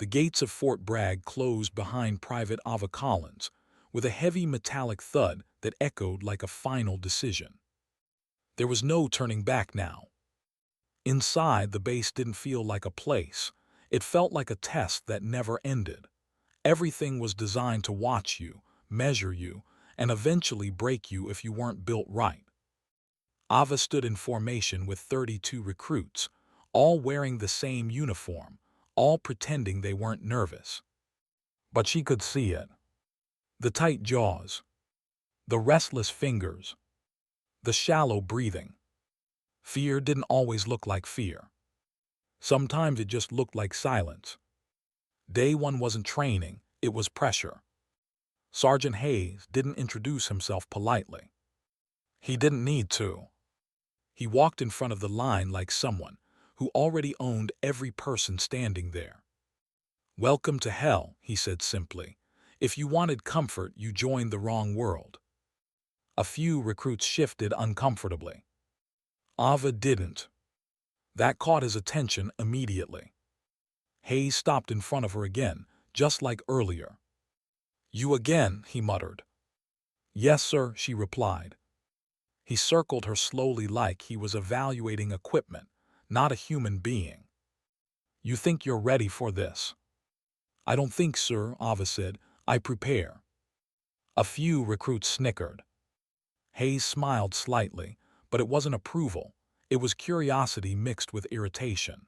The gates of Fort Bragg closed behind Private Ava Collins, with a heavy metallic thud that echoed like a final decision. There was no turning back now. Inside, the base didn't feel like a place. It felt like a test that never ended. Everything was designed to watch you, measure you, and eventually break you if you weren't built right. Ava stood in formation with 32 recruits, all wearing the same uniform, all pretending they weren't nervous. But she could see it. The tight jaws, the restless fingers, the shallow breathing. Fear didn't always look like fear. Sometimes it just looked like silence. Day one wasn't training, it was pressure. Sergeant Hayes didn't introduce himself politely. He didn't need to. He walked in front of the line like someone who already owned every person standing there. "Welcome to hell," he said simply. "If you wanted comfort, you joined the wrong world." A few recruits shifted uncomfortably. Ava didn't. That caught his attention immediately. Hayes stopped in front of her again, just like earlier. "You again," he muttered. "Yes, sir," she replied. He circled her slowly like he was evaluating equipment, not a human being. "You think you're ready for this?" "I don't think, sir," Ava said. "I prepare." A few recruits snickered. Hayes smiled slightly, but it wasn't approval. It was curiosity mixed with irritation.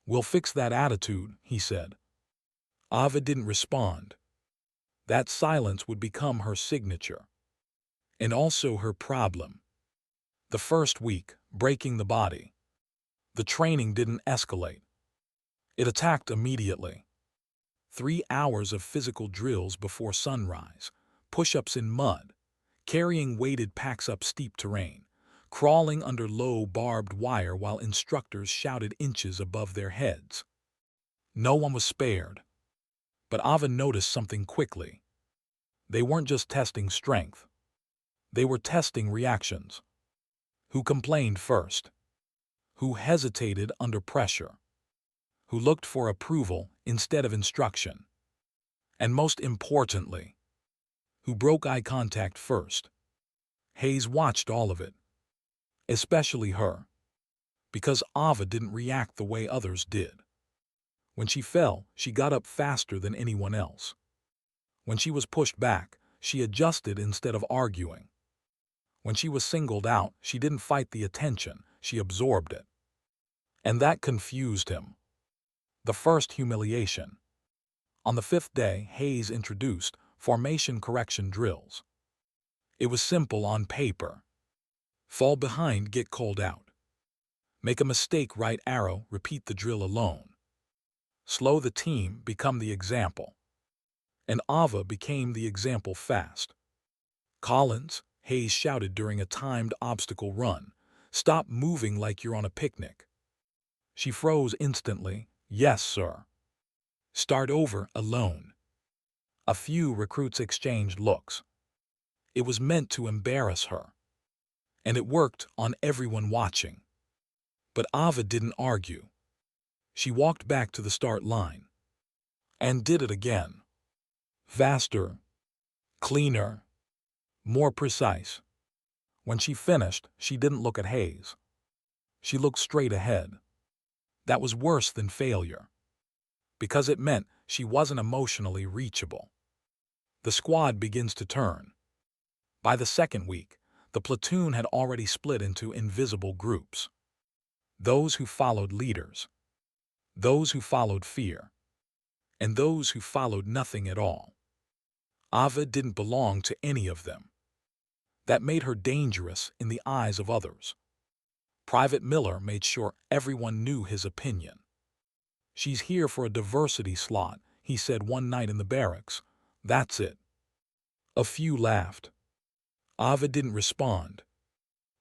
"We'll fix that attitude," he said. Ava didn't respond. That silence would become her signature. And also her problem. The first week, breaking the body. The training didn't escalate. It attacked immediately. 3 hours of physical drills before sunrise, push-ups in mud, carrying weighted packs up steep terrain, crawling under low barbed wire while instructors shouted inches above their heads. No one was spared. But Ava noticed something quickly. They weren't just testing strength. They were testing reactions. Who complained first? Who hesitated under pressure? Who looked for approval instead of instruction? And most importantly, who broke eye contact first? Hayes watched all of it, especially her, because Ava didn't react the way others did. When she fell, she got up faster than anyone else. When she was pushed back, she adjusted instead of arguing. When she was singled out, she didn't fight the attention, she absorbed it. And that confused him. The first humiliation. On the 5th day, Hayes introduced formation correction drills. It was simple on paper. Fall behind, get called out. Make a mistake, right arrow, repeat the drill alone. Slow the team, become the example. And Ava became the example fast. "Collins," Hayes shouted during a timed obstacle run, "stop moving like you're on a picnic." She froze instantly. "Yes, sir." "Start over, alone." A few recruits exchanged looks. It was meant to embarrass her. And it worked on everyone watching. But Ava didn't argue. She walked back to the start line. And did it again. Faster. Cleaner. More precise. When she finished, she didn't look at Hayes. She looked straight ahead. That was worse than failure, because it meant she wasn't emotionally reachable. The squad begins to turn. By the second week, the platoon had already split into invisible groups. Those who followed leaders, those who followed fear, and those who followed nothing at all. Ava didn't belong to any of them. That made her dangerous in the eyes of others. Private Miller made sure everyone knew his opinion. "She's here for a diversity slot," he said one night in the barracks. "That's it." A few laughed. Ava didn't respond.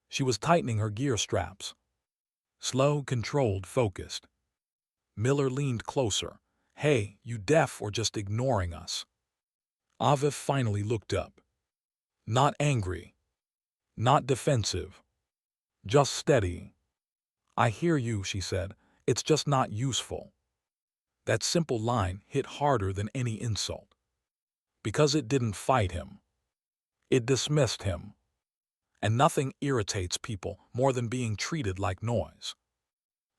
She was tightening her gear straps. Slow, controlled, focused. Miller leaned closer. "Hey, you deaf or just ignoring us?" Ava finally looked up. Not angry. Not defensive. Just steady. "I hear you," she said. "It's just not useful." That simple line hit harder than any insult. Because it didn't fight him. It dismissed him. And nothing irritates people more than being treated like noise.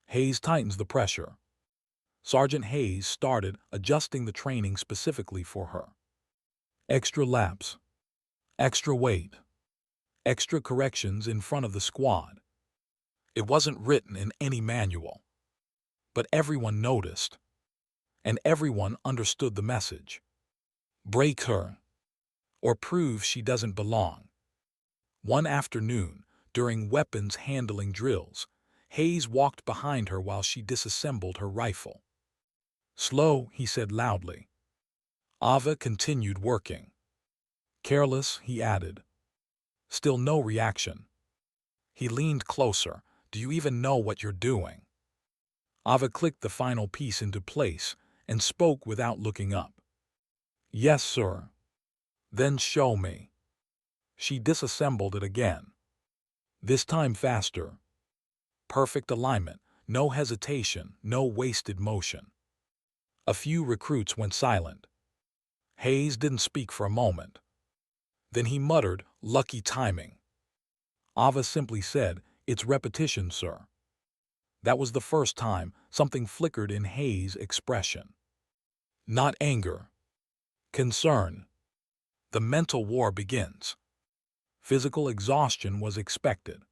Hayes tightens the pressure. Sergeant Hayes started adjusting the training specifically for her. Extra laps. Extra weight. Extra corrections in front of the squad. It wasn't written in any manual. But everyone noticed. And everyone understood the message. Break her. Or prove she doesn't belong. One afternoon, during weapons handling drills, Hayes walked behind her while she disassembled her rifle. Slow, he said loudly. Ava continued working. Careless, he added. Still no reaction. He leaned closer. Do you even know what you're doing? Ava clicked the final piece into place and spoke without looking up. Yes, sir. Then show me. She disassembled it again. This time faster. Perfect alignment, no hesitation, no wasted motion. A few recruits went silent. Hayes didn't speak for a moment. Then he muttered, lucky timing. Ava simply said, it's repetition, sir. That was the first time something flickered in Hayes' expression. Not anger. Concern. The mental war begins. Physical exhaustion was expected.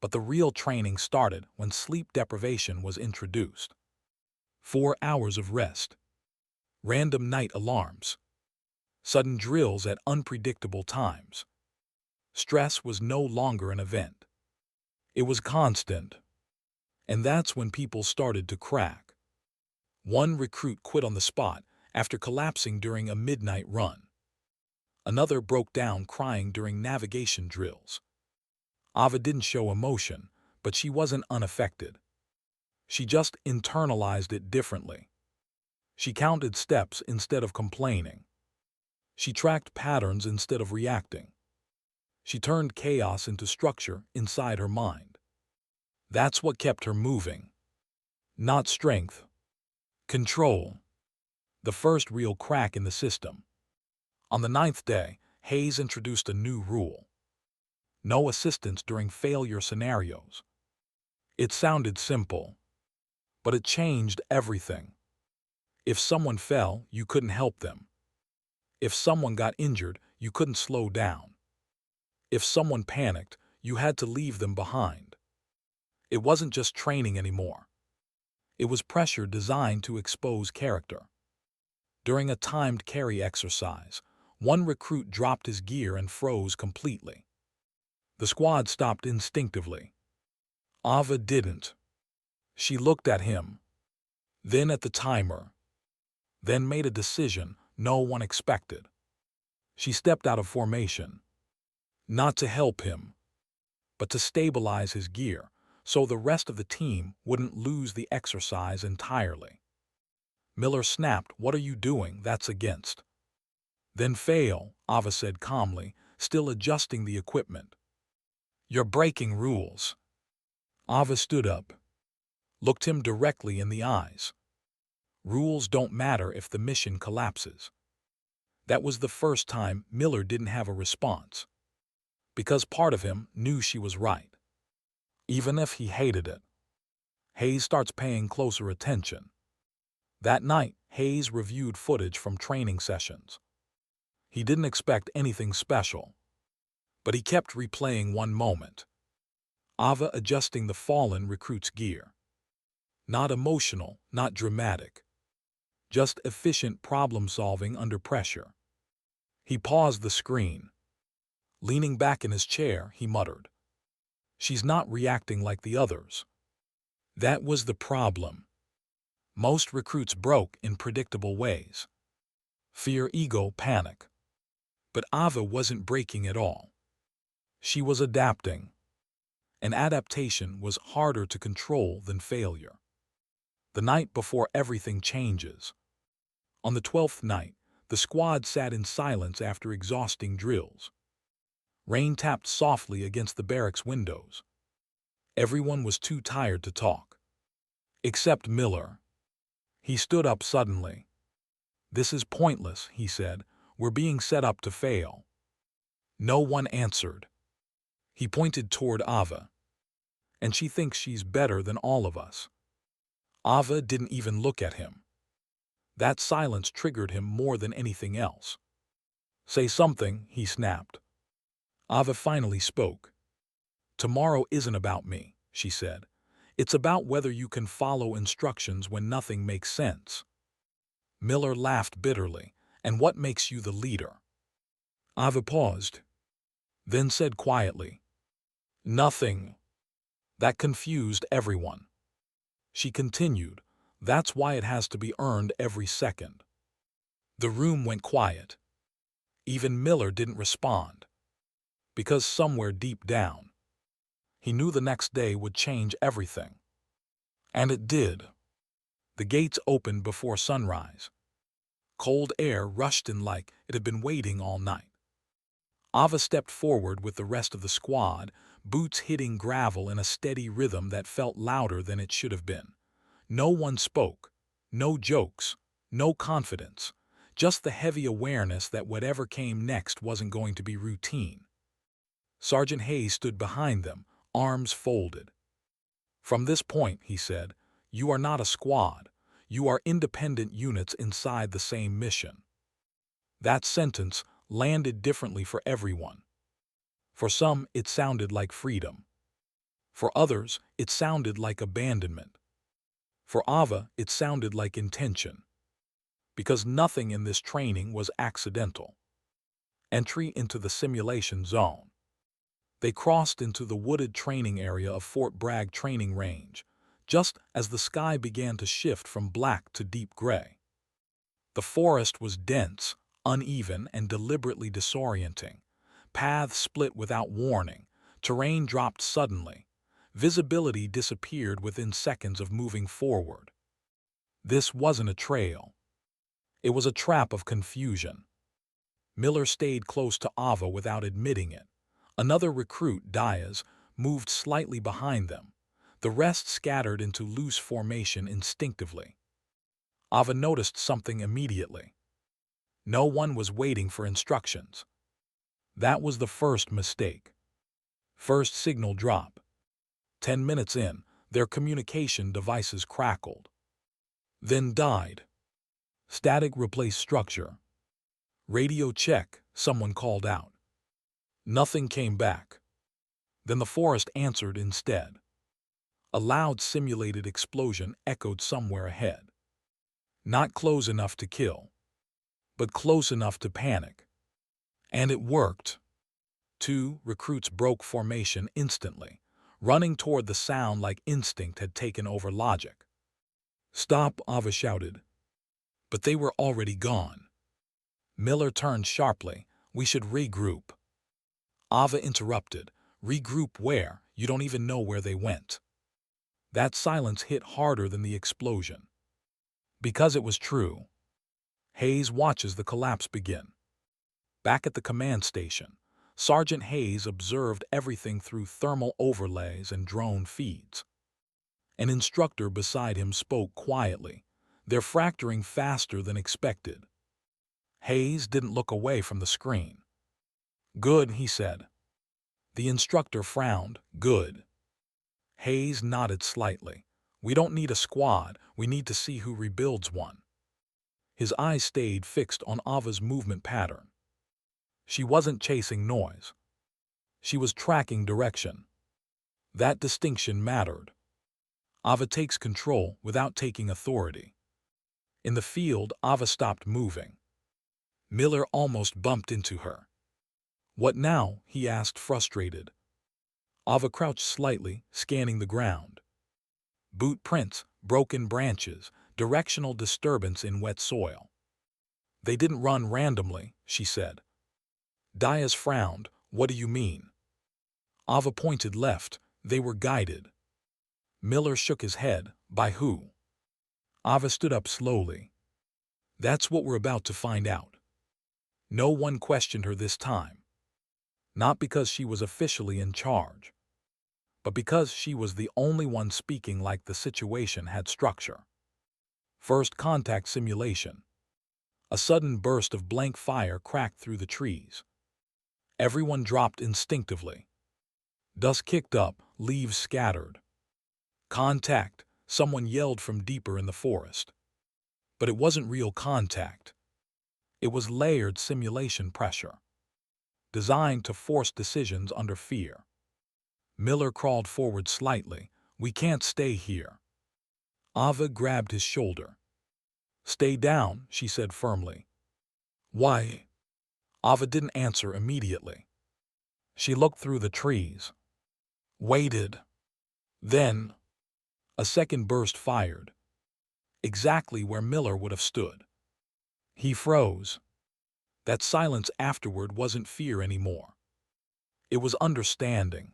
But the real training started when sleep deprivation was introduced. 4 hours of rest. Random night alarms. Sudden drills at unpredictable times. Stress was no longer an event. It was constant. And that's when people started to crack. One recruit quit on the spot after collapsing during a midnight run. Another broke down crying during navigation drills. Ava didn't show emotion, but she wasn't unaffected. She just internalized it differently. She counted steps instead of complaining. She tracked patterns instead of reacting. She turned chaos into structure inside her mind. That's what kept her moving. Not strength. Control. The first real crack in the system. On the 9th day, Hayes introduced a new rule. No assistance during failure scenarios. It sounded simple, but it changed everything. If someone fell, you couldn't help them. If someone got injured, you couldn't slow down. If someone panicked, you had to leave them behind. It wasn't just training anymore. It was pressure designed to expose character. During a timed carry exercise, one recruit dropped his gear and froze completely. The squad stopped instinctively. Ava didn't. She looked at him, then at the timer, then made a decision no one expected. She stepped out of formation, not to help him, but to stabilize his gear so the rest of the team wouldn't lose the exercise entirely. Miller snapped, "What are you doing? That's against." "Then fail," Ava said calmly, still adjusting the equipment. "You're breaking rules." Ava stood up, looked him directly in the eyes. Rules don't matter if the mission collapses. That was the first time Miller didn't have a response. Because part of him knew she was right. Even if he hated it. Hayes starts paying closer attention. That night, Hayes reviewed footage from training sessions. He didn't expect anything special. But he kept replaying one moment. Ava adjusting the fallen recruit's gear. Not emotional, not dramatic. Just efficient problem-solving under pressure. He paused the screen. Leaning back in his chair, he muttered, "She's not reacting like the others." That was the problem. Most recruits broke in predictable ways. Fear, ego, panic. But Ava wasn't breaking at all. She was adapting. And adaptation was harder to control than failure. The night before everything changes. On the 12th night, the squad sat in silence after exhausting drills. Rain tapped softly against the barracks windows. Everyone was too tired to talk. Except Miller. He stood up suddenly. "This is pointless," he said. "We're being set up to fail." No one answered. He pointed toward Ava. "And she thinks she's better than all of us." Ava didn't even look at him. That silence triggered him more than anything else. "Say something," he snapped. Ava finally spoke. "Tomorrow isn't about me," she said. "It's about whether you can follow instructions when nothing makes sense." Miller laughed bitterly. "And what makes you the leader?" Ava paused, then said quietly, "Nothing." That confused everyone. She continued, "That's why it has to be earned every second." The room went quiet. Even Miller didn't respond. Because somewhere deep down, he knew the next day would change everything. And it did. The gates opened before sunrise. Cold air rushed in like it had been waiting all night. Ava stepped forward with the rest of the squad, boots hitting gravel in a steady rhythm that felt louder than it should have been. No one spoke. No jokes. No confidence. Just the heavy awareness that whatever came next wasn't going to be routine. Sergeant Hayes stood behind them, arms folded. "From this point," he said, "you are not a squad. You are independent units inside the same mission." That sentence landed differently for everyone. For some, it sounded like freedom. For others, it sounded like abandonment. For Ava, it sounded like intention. Because nothing in this training was accidental. Entry into the simulation zone. They crossed into the wooded training area of Fort Bragg Training Range, just as the sky began to shift from black to deep gray. The forest was dense, uneven, and deliberately disorienting. Paths split without warning. Terrain dropped suddenly. Visibility disappeared within seconds of moving forward. This wasn't a trail. It was a trap of confusion. Miller stayed close to Ava without admitting it. Another recruit, Diaz, moved slightly behind them. The rest scattered into loose formation instinctively. Ava noticed something immediately. No one was waiting for instructions. That was the first mistake. First signal drop. 10 minutes in, their communication devices crackled. Then died. Static replaced structure. "Radio check," someone called out. Nothing came back. Then the forest answered instead. A loud simulated explosion echoed somewhere ahead. Not close enough to kill, but close enough to panic. And it worked. 2 recruits broke formation instantly, running toward the sound like instinct had taken over logic. "Stop," Ava shouted. But they were already gone. Miller turned sharply. "We should regroup." Ava interrupted. "Regroup where? You don't even know where they went." That silence hit harder than the explosion. Because it was true. Hayes watches the collapse begin. Back at the command station, Sergeant Hayes observed everything through thermal overlays and drone feeds. An instructor beside him spoke quietly. "They're fracturing faster than expected." Hayes didn't look away from the screen. "Good," he said. The instructor frowned. "Good." Hayes nodded slightly. "We don't need a squad, we need to see who rebuilds one." His eyes stayed fixed on Ava's movement pattern. She wasn't chasing noise. She was tracking direction. That distinction mattered. Ava takes control without taking authority. In the field, Ava stopped moving. Miller almost bumped into her. "What now?" he asked, frustrated. Ava crouched slightly, scanning the ground. Boot prints, broken branches, directional disturbance in wet soil. "They didn't run randomly," she said. Diaz frowned. "What do you mean?" Ava pointed left. "They were guided." Miller shook his head. "By who?" Ava stood up slowly. "That's what we're about to find out." No one questioned her this time. Not because she was officially in charge, but because she was the only one speaking like the situation had structure. First contact simulation. A sudden burst of blank fire cracked through the trees. Everyone dropped instinctively. Dust kicked up, leaves scattered. Contact, someone yelled from deeper in the forest. But it wasn't real contact. It was layered simulation pressure, designed to force decisions under fear. Miller crawled forward slightly. We can't stay here. Ava grabbed his shoulder. Stay down, she said firmly. Why? Ava didn't answer immediately. She looked through the trees. Waited. Then, a second burst fired, exactly where Miller would have stood. He froze. That silence afterward wasn't fear anymore. It was understanding.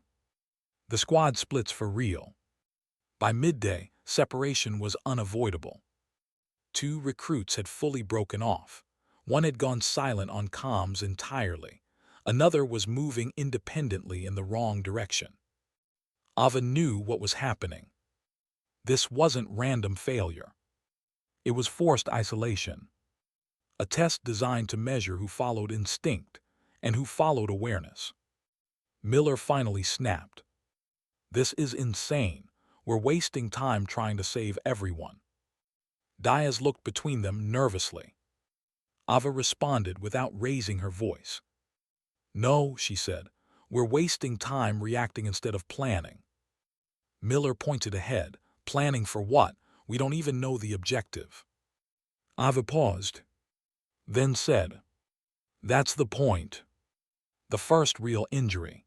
The squad splits for real. By midday, separation was unavoidable. 2 recruits had fully broken off. One had gone silent on comms entirely. Another was moving independently in the wrong direction. Ava knew what was happening. This wasn't random failure. It was forced isolation. A test designed to measure who followed instinct and who followed awareness. Miller finally snapped. This is insane. We're wasting time trying to save everyone. Diaz looked between them nervously. Ava responded without raising her voice. No, she said. We're wasting time reacting instead of planning. Miller pointed ahead. Planning for what? We don't even know the objective. Ava paused, then said, That's the point. The first real injury.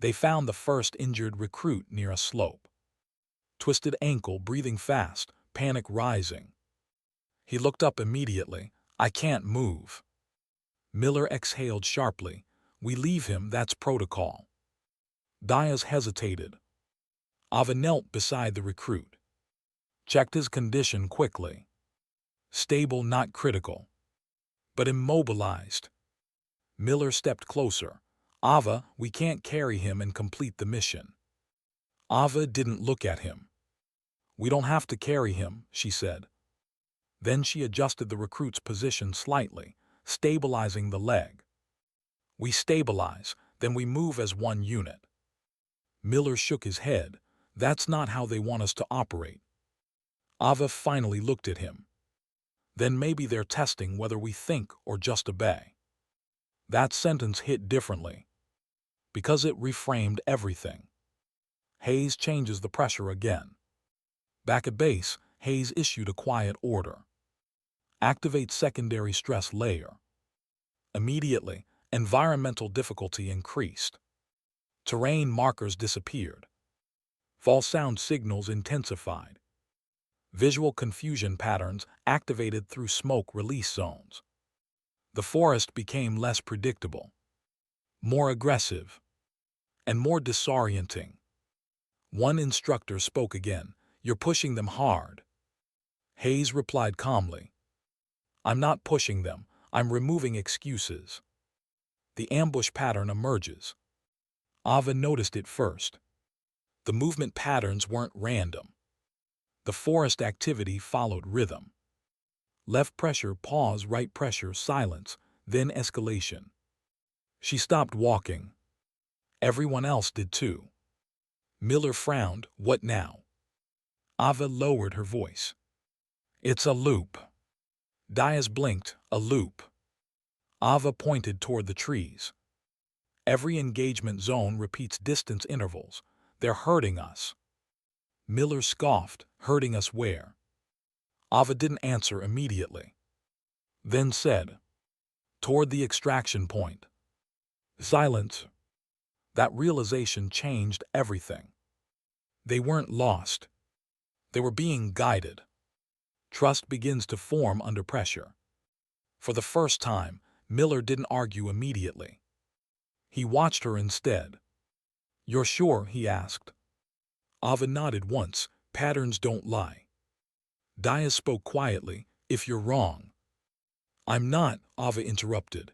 They found the first injured recruit near a slope. Twisted ankle, breathing fast, panic rising. He looked up immediately. I can't move. Miller exhaled sharply. We leave him, that's protocol. Diaz hesitated. Ava knelt beside the recruit. Checked his condition quickly. Stable, not critical, but immobilized. Miller stepped closer. Ava, we can't carry him and complete the mission. Ava didn't look at him. We don't have to carry him, she said. Then she adjusted the recruit's position slightly, stabilizing the leg. We stabilize, then we move as one unit. Miller shook his head. That's not how they want us to operate. Ava finally looked at him. Then maybe they're testing whether we think or just obey. That sentence hit differently, because it reframed everything. Hayes changes the pressure again. Back at base, Hayes issued a quiet order. Activate secondary stress layer. Immediately, environmental difficulty increased. Terrain markers disappeared. False sound signals intensified. Visual confusion patterns activated through smoke release zones. The forest became less predictable, more aggressive, and more disorienting. One instructor spoke again. You're pushing them hard. Hayes replied calmly. I'm not pushing them. I'm removing excuses. The ambush pattern emerges. Ava noticed it first. The movement patterns weren't random. The forest activity followed rhythm. Left pressure, pause, right pressure, silence, then escalation. She stopped walking. Everyone else did too. Miller frowned. What now? Ava lowered her voice. It's a loop. Diaz blinked. A loop. Ava pointed toward the trees. Every engagement zone repeats distance intervals. They're hurting us. Miller scoffed. Hurting us where? Ava didn't answer immediately. Then said, toward the extraction point. Silence. That realization changed everything. They weren't lost. They were being guided. Trust begins to form under pressure. For the first time, Miller didn't argue immediately. He watched her instead. You're sure? He asked. Ava nodded once. Patterns don't lie. Diaz spoke quietly. If you're wrong. I'm not, Ava interrupted.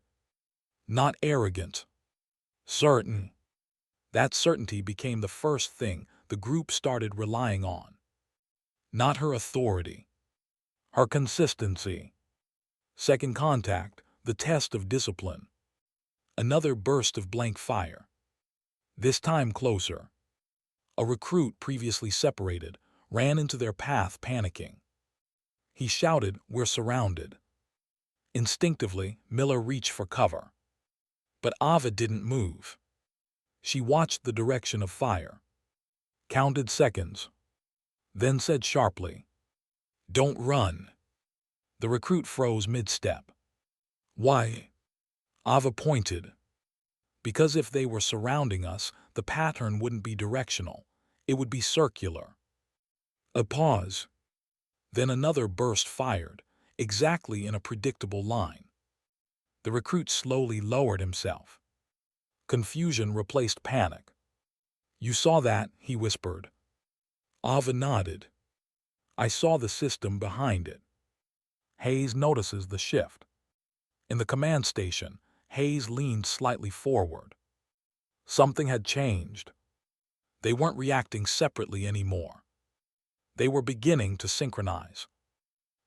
Not arrogant. Certain. That certainty became the first thing the group started relying on. Not her authority. Her consistency. Second contact, the test of discipline. Another burst of blank fire. This time closer. A recruit previously separated ran into their path panicking. He shouted, "We're surrounded." Instinctively, Miller reached for cover. But Ava didn't move. She watched the direction of fire, counted seconds, then said sharply, "Don't run." The recruit froze mid-step. "Why?" Ava pointed. "Because if they were surrounding us, the pattern wouldn't be directional. It would be circular." A pause. Then another burst fired, exactly in a predictable line. The recruit slowly lowered himself. Confusion replaced panic. "You saw that?" he whispered. Ava nodded. "I saw the system behind it." Hayes notices the shift. In the command station, Hayes leaned slightly forward. Something had changed. They weren't reacting separately anymore. They were beginning to synchronize.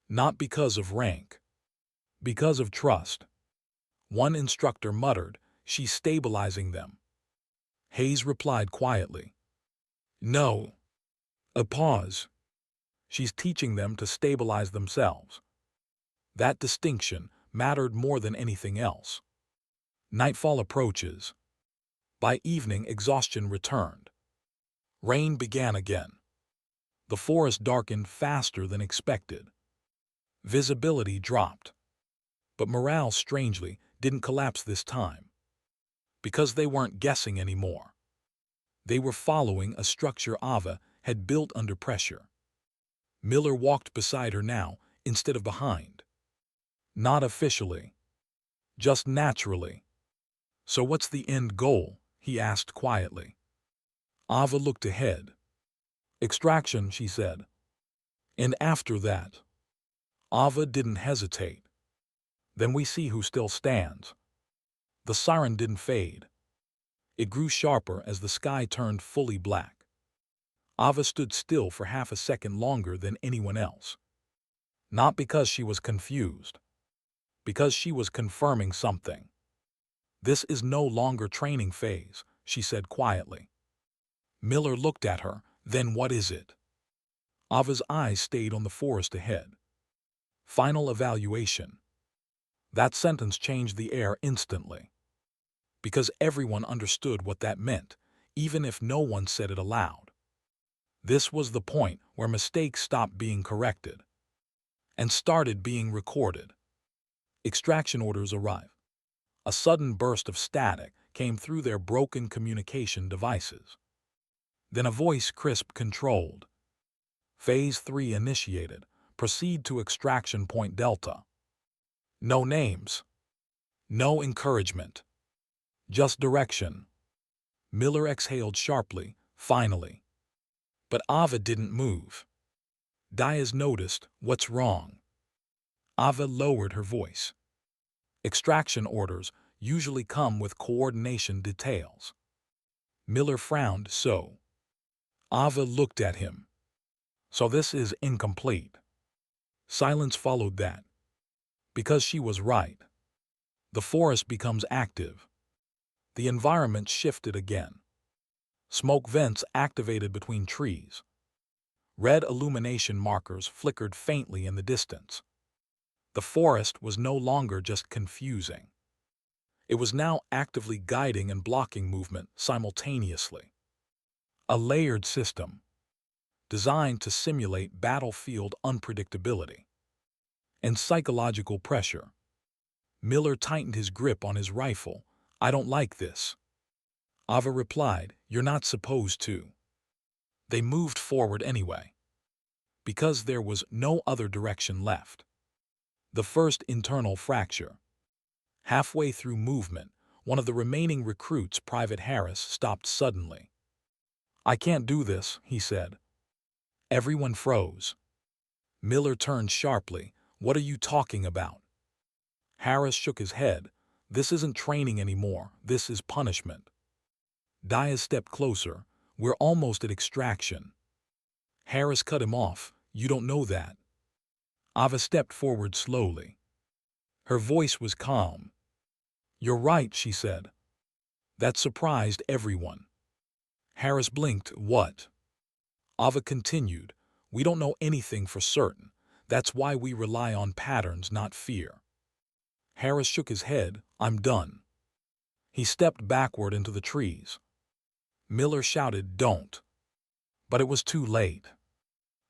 Not because of rank. Because of trust. One instructor muttered, "She's stabilizing them." Hayes replied quietly, "No." A pause. "She's teaching them to stabilize themselves." That distinction mattered more than anything else. Nightfall approaches. By evening, exhaustion returned. Rain began again. The forest darkened faster than expected. Visibility dropped. But morale, strangely, didn't collapse this time. Because they weren't guessing anymore. They were following a structure Ava had built under pressure. Miller walked beside her now, instead of behind. Not officially. Just naturally. "So what's the end goal?" he asked quietly. Ava looked ahead. "Extraction," she said. "And after that?" Ava didn't hesitate. "Then we see who still stands." The siren didn't fade. It grew sharper as the sky turned fully black. Ava stood still for half a second longer than anyone else. Not because she was confused. Because she was confirming something. "This is no longer training phase," she said quietly. Miller looked at her. "Then what is it?" Ava's eyes stayed on the forest ahead. "Final evaluation." That sentence changed the air instantly. Because everyone understood what that meant, even if no one said it aloud. This was the point where mistakes stopped being corrected and started being recorded. Extraction orders arrive. A sudden burst of static came through their broken communication devices. Then a voice crisp controlled. "Phase 3 initiated. Proceed to extraction point Delta." No names. No encouragement. Just direction. Miller exhaled sharply, finally. But Ava didn't move. Diaz noticed, "What's wrong?" Ava lowered her voice. "Extraction orders usually come with coordination details." Miller frowned. "So?" Ava looked at him. "So this is incomplete." Silence followed that. Because she was right. The forest becomes active. The environment shifted again. Smoke vents activated between trees. Red illumination markers flickered faintly in the distance. The forest was no longer just confusing. It was now actively guiding and blocking movement simultaneously. A layered system, designed to simulate battlefield unpredictability and psychological pressure. Miller tightened his grip on his rifle. "I don't like this." Ava replied, "You're not supposed to." They moved forward anyway. Because there was no other direction left. The first internal fracture. Halfway through movement, one of the remaining recruits, Private Harris, stopped suddenly. "I can't do this," he said. Everyone froze. Miller turned sharply. "What are you talking about?" Harris shook his head. "This isn't training anymore. This is punishment." Diaz stepped closer. "We're almost at extraction." Harris cut him off. "You don't know that." Ava stepped forward slowly. Her voice was calm. "You're right," she said. That surprised everyone. Harris blinked. "What?" Ava continued. "We don't know anything for certain. That's why we rely on patterns, not fear." Harris shook his head. "I'm done." He stepped backward into the trees. Miller shouted, "Don't." But it was too late.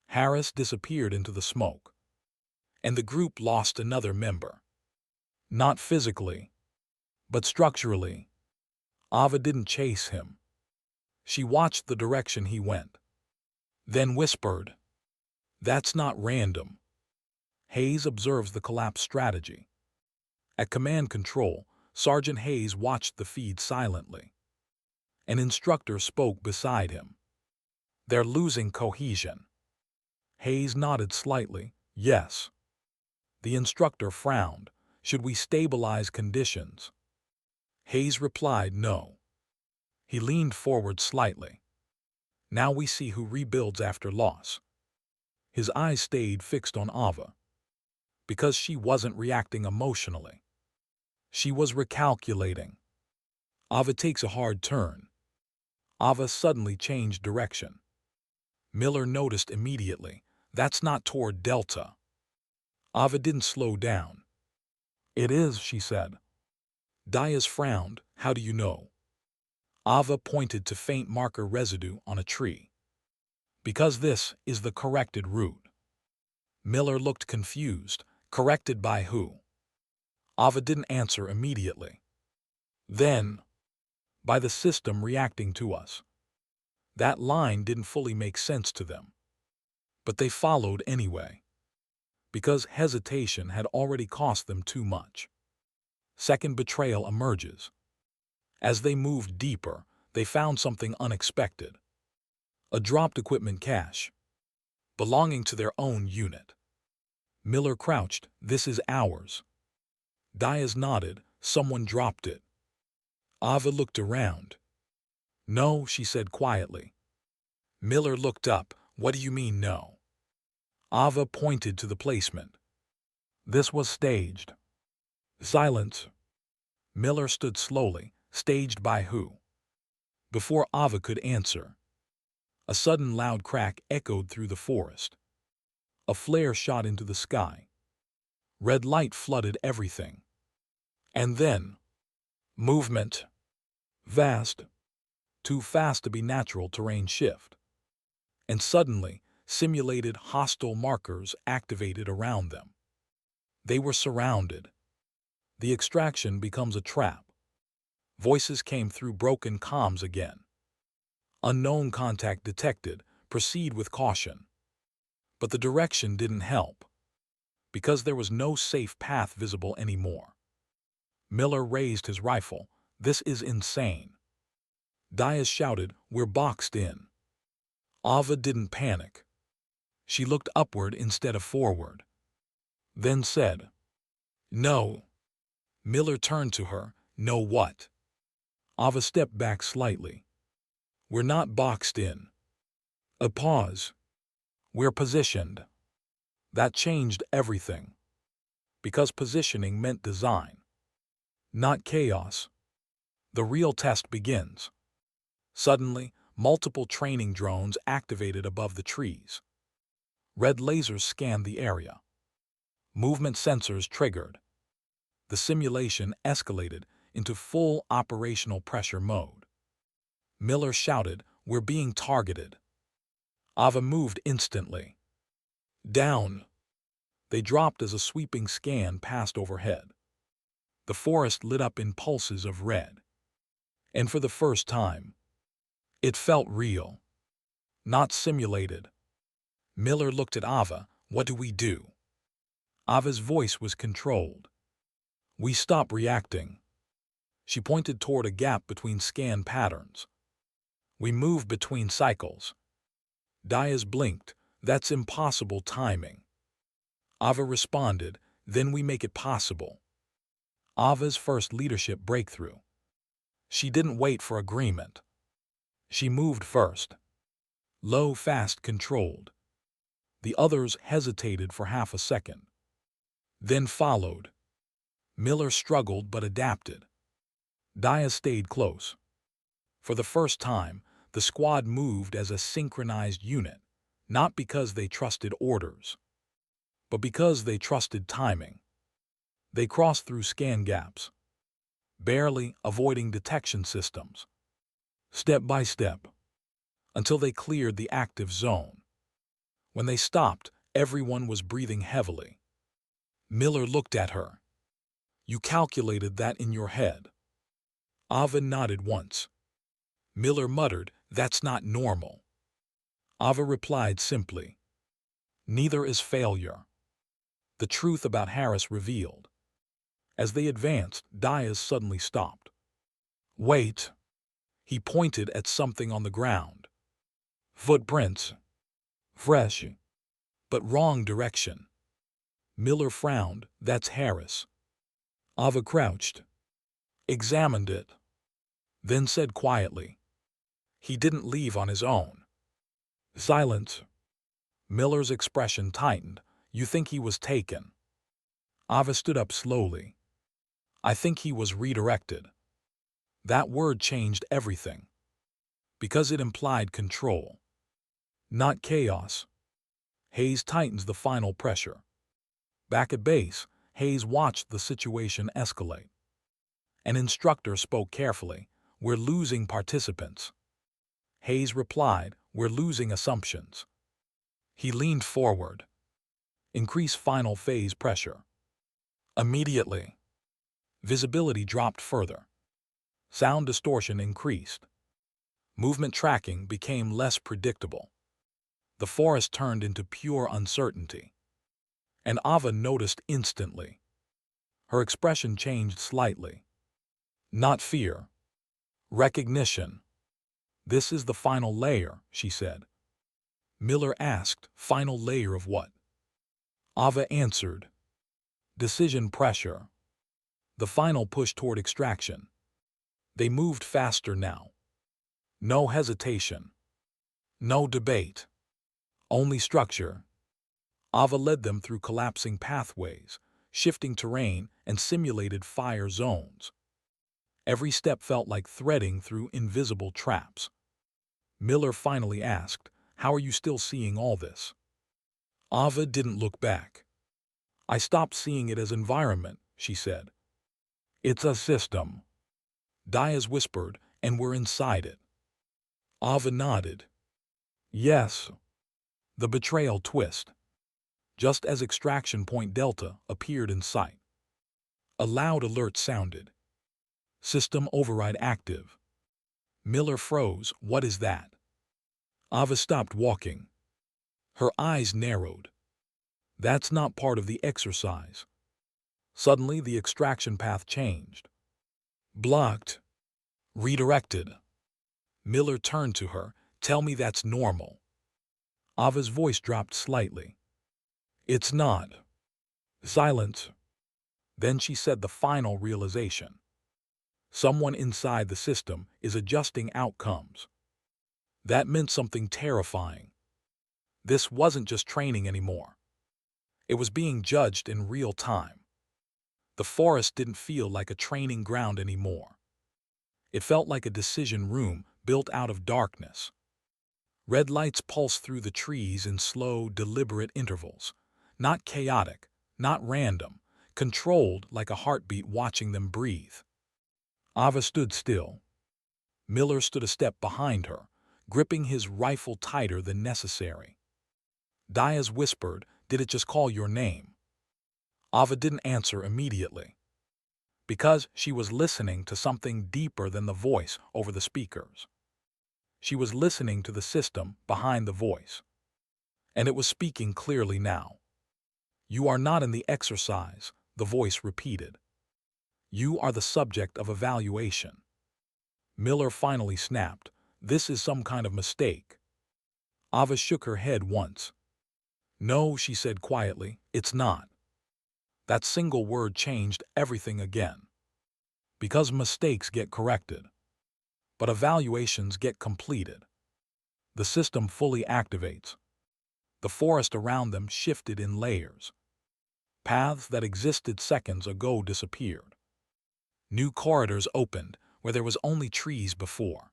Harris disappeared into the smoke. And the group lost another member. Not physically, but structurally. Ava didn't chase him. She watched the direction he went. Then whispered, "That's not random." Hayes observes the collapse strategy. At command control, Sergeant Hayes watched the feed silently. An instructor spoke beside him. "They're losing cohesion." Hayes nodded slightly. "Yes." The instructor frowned. "Should we stabilize conditions?" Hayes replied, "No." He leaned forward slightly. "Now we see who rebuilds after loss." His eyes stayed fixed on Ava. Because she wasn't reacting emotionally. She was recalculating. Ava takes a hard turn. Ava suddenly changed direction. Miller noticed immediately. "That's not toward Delta." Ava didn't slow down. "It is," she said. Diaz frowned. "How do you know?" Ava pointed to faint marker residue on a tree. "Because this is the corrected route." Miller looked confused. "Corrected by who?" Ava didn't answer immediately. "Then, by the system reacting to us." That line didn't fully make sense to them. But they followed anyway. Because hesitation had already cost them too much. Second betrayal emerges. As they moved deeper, they found something unexpected. A dropped equipment cache. Belonging to their own unit. Miller crouched. "This is ours." Diaz nodded. "Someone dropped it." Ava looked around. "No," she said quietly. Miller looked up. "What do you mean, no?" Ava pointed to the placement. "This was staged." Silence. Miller stood slowly. "Staged by who?" Before Ava could answer, a sudden loud crack echoed through the forest. A flare shot into the sky. Red light flooded everything. And then, movement. Vast. Too fast to be natural terrain shift. And suddenly, simulated hostile markers activated around them. They were surrounded. The extraction becomes a trap. Voices came through broken comms again. Unknown contact detected. Proceed with caution. But the direction didn't help. Because there was no safe path visible anymore. Miller raised his rifle. "This is insane." Diaz shouted, "We're boxed in." Ava didn't panic. She looked upward instead of forward. Then said, "No." Miller turned to her. "No what?" Ava stepped back slightly. "We're not boxed in." A pause. "We're positioned." That changed everything. Because positioning meant design. Not chaos. The real test begins. Suddenly, multiple training drones activated above the trees. Red lasers scanned the area. Movement sensors triggered. The simulation escalated into full operational pressure mode. Miller shouted, "We're being targeted." Ava moved instantly. Down. They dropped as a sweeping scan passed overhead. The forest lit up in pulses of red. And for the first time, it felt real. Not simulated. Miller looked at Ava. "What do we do?" Ava's voice was controlled. "We stop reacting." She pointed toward a gap between scan patterns. "We move between cycles." Diaz blinked. "That's impossible timing." Ava responded, "Then we make it possible." Ava's first leadership breakthrough. She didn't wait for agreement. She moved first. Low, fast, controlled. The others hesitated for half a second. Then followed. Miller struggled but adapted. Diaz stayed close. For the first time, the squad moved as a synchronized unit, not because they trusted orders, but because they trusted timing. They crossed through scan gaps, barely avoiding detection systems, step by step, until they cleared the active zone. When they stopped, everyone was breathing heavily. Miller looked at her. "You calculated that in your head." Ava nodded once. Miller muttered, "That's not normal." Ava replied simply, "Neither is failure." The truth about Harris revealed. As they advanced, Diaz suddenly stopped. "Wait." He pointed at something on the ground. Footprints. Fresh, but wrong direction. Miller frowned. "That's Harris." Ava crouched, examined it, then said quietly, "He didn't leave on his own." Silence. Miller's expression tightened. "You think he was taken?" Ava stood up slowly. "I think he was redirected." That word changed everything, because it implied control, not chaos. Hayes tightens the final pressure. Back at base, Hayes watched the situation escalate. An instructor spoke carefully, "We're losing participants." Hayes replied, "We're losing assumptions." He leaned forward. "Increase final phase pressure." Immediately, visibility dropped further. Sound distortion increased. Movement tracking became less predictable. The forest turned into pure uncertainty. And Ava noticed instantly. Her expression changed slightly. Not fear. Recognition. "This is the final layer," she said. Miller asked, "Final layer of what?" Ava answered, "Decision pressure." The final push toward extraction. They moved faster now. No hesitation. No debate. Only structure. Ava led them through collapsing pathways, shifting terrain, and simulated fire zones. Every step felt like threading through invisible traps. Miller finally asked, "How are you still seeing all this?" Ava didn't look back. "I stopped seeing it as environment," she said. "It's a system." Diaz whispered, "And we're inside it." Ava nodded. "Yes." The betrayal twist. Just as extraction point Delta appeared in sight, a loud alert sounded. "System override active." Miller froze. "What is that?" Ava stopped walking. Her eyes narrowed. "That's not part of the exercise." Suddenly, the extraction path changed. Blocked. Redirected. Miller turned to her. "Tell me that's normal." Ava's voice dropped slightly. "It's not." Silence. Then she said the final realization. Someone inside the system is adjusting outcomes. That meant something terrifying. This wasn't just training anymore. It was being judged in real time. The forest didn't feel like a training ground anymore. It felt like a decision room built out of darkness. Red lights pulsed through the trees in slow, deliberate intervals. Not chaotic, not random, controlled like a heartbeat watching them breathe. Ava stood still. Miller stood a step behind her, gripping his rifle tighter than necessary. Diaz whispered, "Did it just call your name?" Ava didn't answer immediately, because she was listening to something deeper than the voice over the speakers. She was listening to the system behind the voice, and it was speaking clearly now. "You are not in the exercise," the voice repeated. "You are the subject of evaluation." Miller finally snapped, "This is some kind of mistake." Ava shook her head once. "No," she said quietly, "it's not." That single word changed everything again. Because mistakes get corrected, but evaluations get completed. The system fully activates. The forest around them shifted in layers. Paths that existed seconds ago disappeared. New corridors opened where there was only trees before.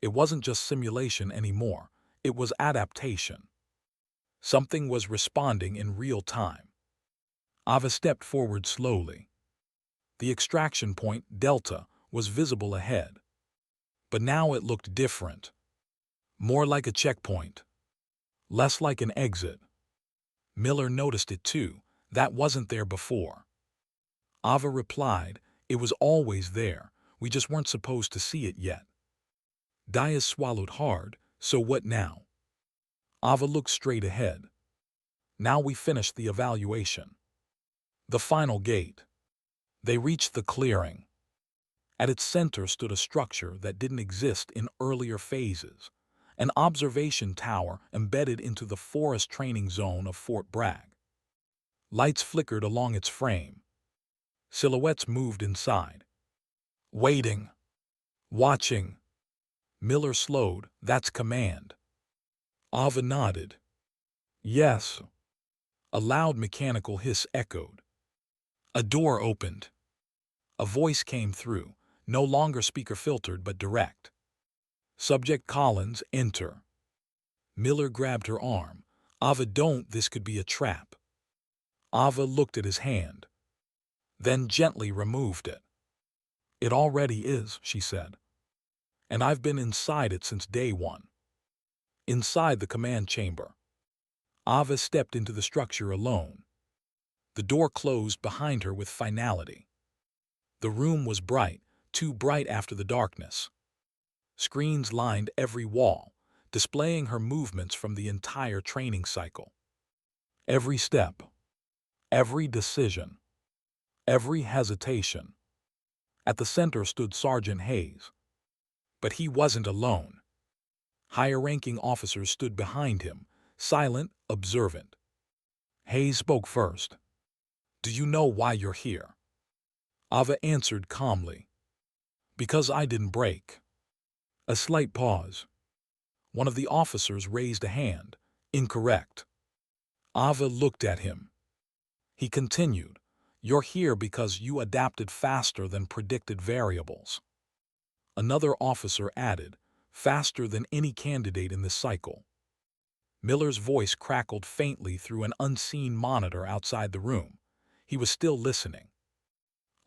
It wasn't just simulation anymore, it was adaptation. Something was responding in real time. Ava stepped forward slowly. The extraction point, Delta, was visible ahead. But now it looked different. More like a checkpoint. Less like an exit. Miller noticed it too. That wasn't there before. Ava replied, it was always there. We just weren't supposed to see it yet. Diaz swallowed hard. So what now? Ava looked straight ahead. Now we finished the evaluation. The final gate. They reached the clearing. At its center stood a structure that didn't exist in earlier phases, an observation tower embedded into the forest training zone of Fort Bragg. Lights flickered along its frame. Silhouettes moved inside. Waiting. Watching. Miller slowed. That's command. Ava nodded. Yes. A loud mechanical hiss echoed. A door opened. A voice came through, no longer speaker-filtered but direct. Subject Collins, enter. Miller grabbed her arm. Ava, don't, this could be a trap. Ava looked at his hand, then gently removed it. It already is, she said. And I've been inside it since day one. Inside the command chamber. Ava stepped into the structure alone. The door closed behind her with finality. The room was bright, too bright after the darkness. Screens lined every wall, displaying her movements from the entire training cycle. Every step, every decision, every hesitation. At the center stood Sergeant Hayes. But he wasn't alone. Higher-ranking officers stood behind him, silent, observant. Hayes spoke first. Do you know why you're here? Ava answered calmly. Because I didn't break. A slight pause. One of the officers raised a hand. Incorrect. Ava looked at him. He continued, you're here because you adapted faster than predicted variables. Another officer added, faster than any candidate in this cycle. Miller's voice crackled faintly through an unseen monitor outside the room. He was still listening.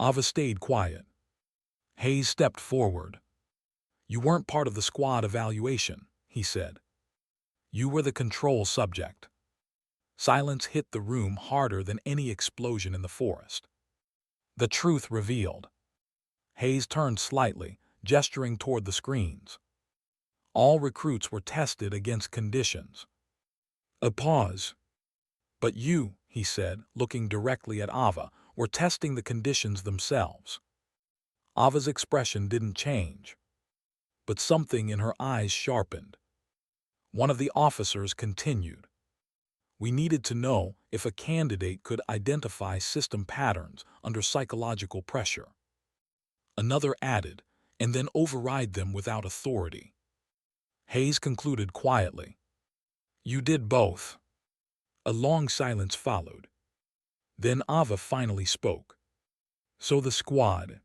Ava stayed quiet. Hayes stepped forward. You weren't part of the squad evaluation, he said. You were the control subject. Silence hit the room harder than any explosion in the forest. The truth revealed. Hayes turned slightly, gesturing toward the screens. All recruits were tested against conditions. A pause. But you, he said, looking directly at Ava, were testing the conditions themselves. Ava's expression didn't change, but something in her eyes sharpened. One of the officers continued. We needed to know if a candidate could identify system patterns under psychological pressure. Another added, and then override them without authority. Hayes concluded quietly. You did both. A long silence followed. Then Ava finally spoke. So the squad.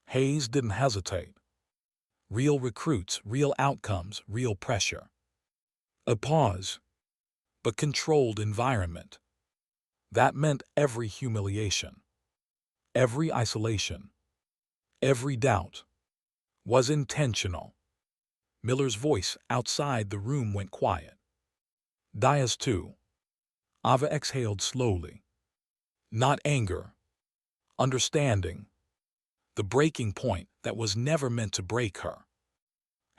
Hayes didn't hesitate. Real recruits, real outcomes, real pressure. A pause. But controlled environment. That meant every humiliation, every isolation, every doubt was intentional. Miller's voice outside the room went quiet. Diaz too. Ava exhaled slowly. Not anger. Understanding. The breaking point that was never meant to break her.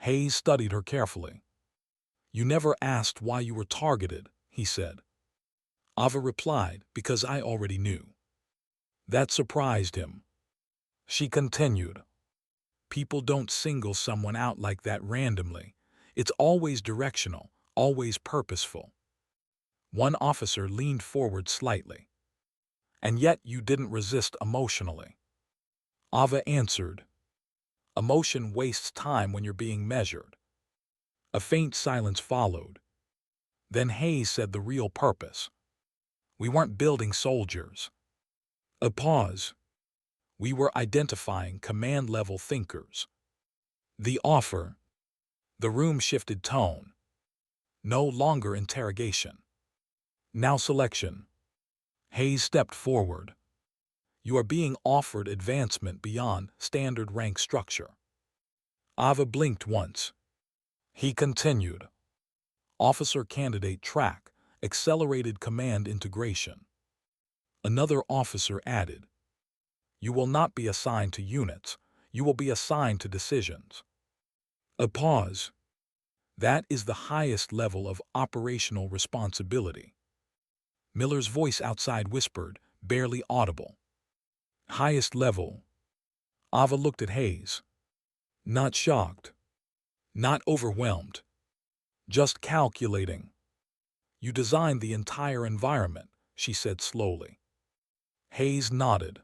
Hayes studied her carefully. You never asked why you were targeted, he said. Ava replied, because I already knew. That surprised him. She continued. People don't single someone out like that randomly. It's always directional, always purposeful. One officer leaned forward slightly. And yet you didn't resist emotionally. Ava answered. Emotion wastes time when you're being measured. A faint silence followed. Then Hayes said the real purpose. We weren't building soldiers. A pause. We were identifying command-level thinkers. The offer. The room shifted tone. No longer interrogation. Now selection. Hayes stepped forward. You are being offered advancement beyond standard rank structure. Ava blinked once. He continued. Officer candidate track, accelerated command integration. Another officer added. You will not be assigned to units. You will be assigned to decisions. A pause. That is the highest level of operational responsibility. Miller's voice outside whispered, barely audible. Highest level. Ava looked at Hayes. Not shocked. Not overwhelmed. Just calculating. You designed the entire environment, she said slowly. Hayes nodded.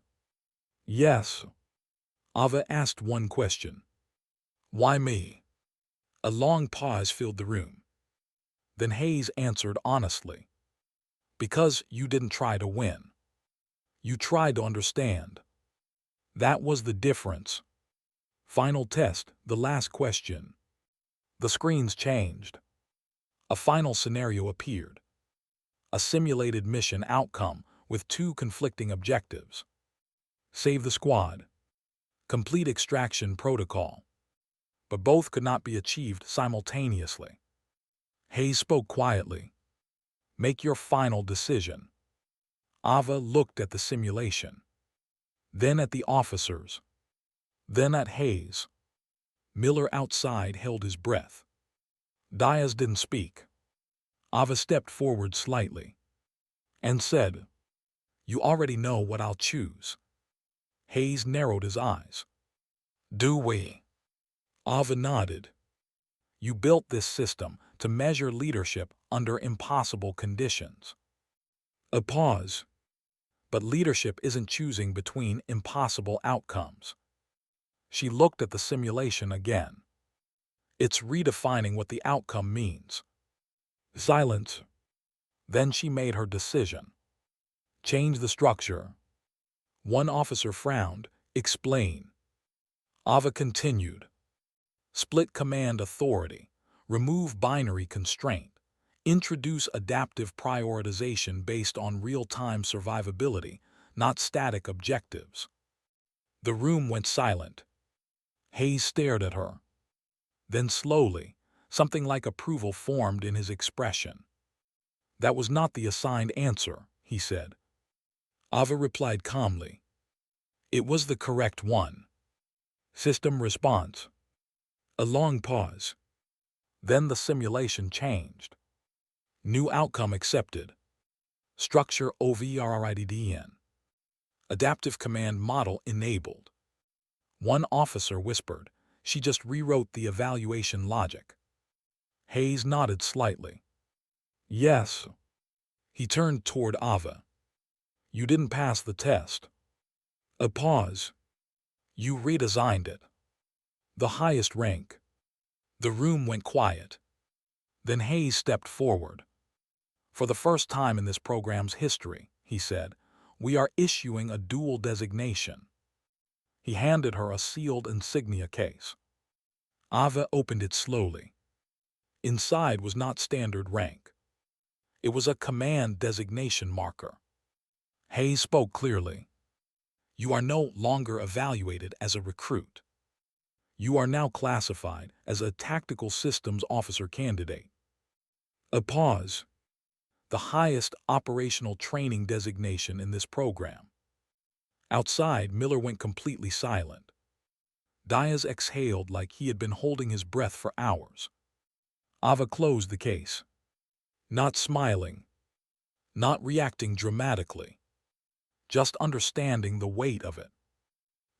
Yes. Ava asked one question. Why me? A long pause filled the room. Then Hayes answered honestly. Because you didn't try to win. You tried to understand. That was the difference. Final test, the last question. The screens changed. A final scenario appeared. A simulated mission outcome with two conflicting objectives. Save the squad. Complete extraction protocol. But both could not be achieved simultaneously. Hayes spoke quietly. Make your final decision. Ava looked at the simulation. Then at the officers. Then at Hayes. Miller outside held his breath. Diaz didn't speak. Ava stepped forward slightly and said, You already know what I'll choose. Hayes narrowed his eyes. Do we? Ava nodded. You built this system to measure leadership under impossible conditions. A pause. But leadership isn't choosing between impossible outcomes. She looked at the simulation again. It's redefining what the outcome means. Silence. Then she made her decision. Change the structure. One officer frowned. Explain. Ava continued. Split command authority. Remove binary constraint. Introduce adaptive prioritization based on real-time survivability, not static objectives. The room went silent. Hayes stared at her. Then slowly, something like approval formed in his expression. That was not the assigned answer, he said. Ava replied calmly. It was the correct one. System response. A long pause. Then the simulation changed. New outcome accepted. Structure OVRIDDN. Adaptive command model enabled. One officer whispered, She just rewrote the evaluation logic. Hayes nodded slightly. Yes. He turned toward Ava. You didn't pass the test. A pause. You redesigned it. The highest rank. The room went quiet. Then Hayes stepped forward. For the first time in this program's history, he said, we are issuing a dual designation. He handed her a sealed insignia case. Ava opened it slowly. Inside was not standard rank. It was a command designation marker. Hayes spoke clearly. You are no longer evaluated as a recruit. You are now classified as a tactical systems officer candidate. A pause. The highest operational training designation in this program. Outside, Miller went completely silent. Diaz exhaled like he had been holding his breath for hours. Ava closed the case. Not smiling. Not reacting dramatically. Just understanding the weight of it.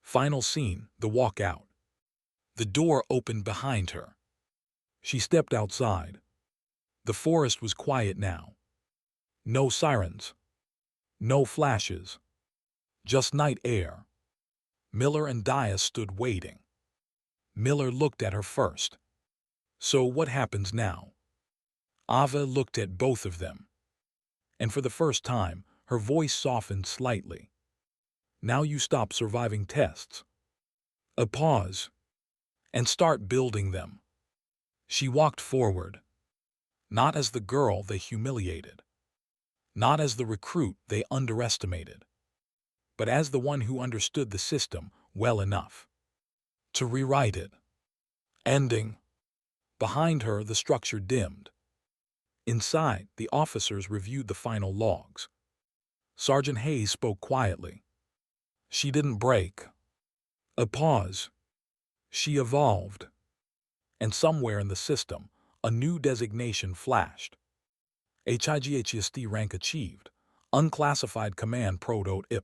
Final scene, the walkout. The door opened behind her. She stepped outside. The forest was quiet now. No sirens. No flashes. Just night air. Miller and Diaz stood waiting. Miller looked at her first. So what happens now? Ava looked at both of them, and for the first time, her voice softened slightly. Now you stop surviving tests. A pause, and start building them. She walked forward, not as the girl they humiliated, not as the recruit they underestimated, but as the one who understood the system well enough to rewrite it. Ending. Behind her, the structure dimmed. Inside, the officers reviewed the final logs. Sergeant Hayes spoke quietly. She didn't break. A pause. She evolved. And somewhere in the system, a new designation flashed. HIGHST rank achieved. Unclassified command proto-IP.